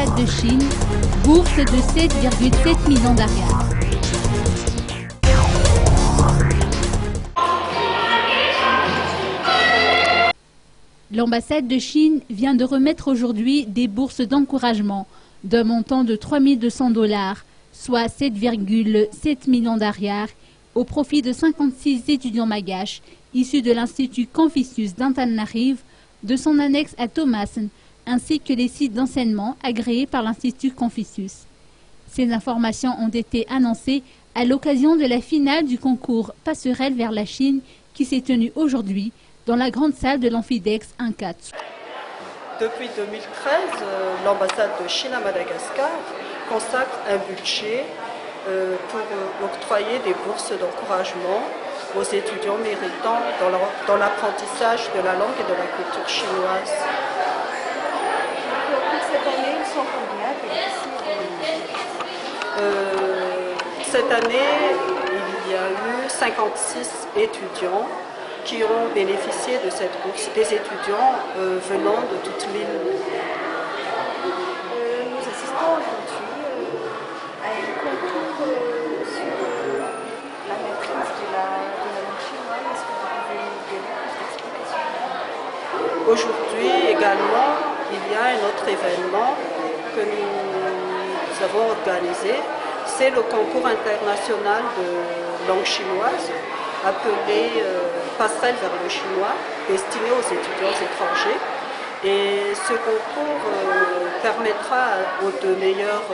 l'ambassade de Chine, bourse de 7,7 millions d'arias. L'ambassade de Chine vient de remettre aujourd'hui des bourses d'encouragement d'un montant de 3 200 $, soit 7,7 millions d'arias, au profit de 56 étudiants malgaches issus de l'Institut Confucius d'Antananarive, de son annexe à Thomasin, ainsi que les sites d'enseignement agréés par l'Institut Confucius. Ces informations ont été annoncées à l'occasion de la finale du concours Passerelle vers la Chine qui s'est tenue aujourd'hui dans la grande salle de l'Amphidex 1-4. Depuis 2013, l'ambassade de Chine à Madagascar consacre un budget pour octroyer des bourses d'encouragement aux étudiants méritants dans l'apprentissage de la langue et de la culture chinoise. Cette année, ils sont combien? Cette année, il y a eu 56 étudiants qui ont bénéficié de cette bourse, des étudiants venant de toute l'île. Nous assistons aujourd'hui à un concours sur la maîtrise de la langue chinoise. Est-ce que vous pouvez nous donner plus d'explications? Aujourd'hui également, il y a un autre événement que nous avons organisé. C'est le concours international de langue chinoise appelé Passerelle vers le chinois, destiné aux étudiants étrangers. Et ce concours permettra aux deux meilleurs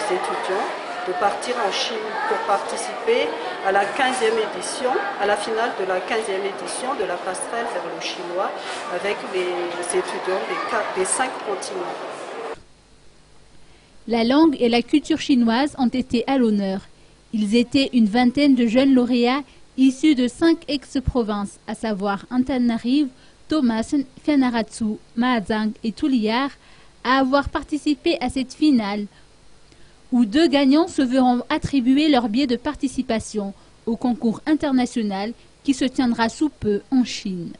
étudiants de partir en Chine pour participer à la 15e édition, à la finale de la 15e édition de la Passerelle vers le chinois avec les étudiants des 5 continents. La langue et la culture chinoise ont été à l'honneur. Ils étaient une vingtaine de jeunes lauréats issus de 5 ex-provinces, à savoir Antananarive, Thomasin, Fianarantsoa, Mahajang et Tuliar, à avoir participé à cette finale, où 2 gagnants se verront attribuer leur billet de participation au concours international qui se tiendra sous peu en Chine.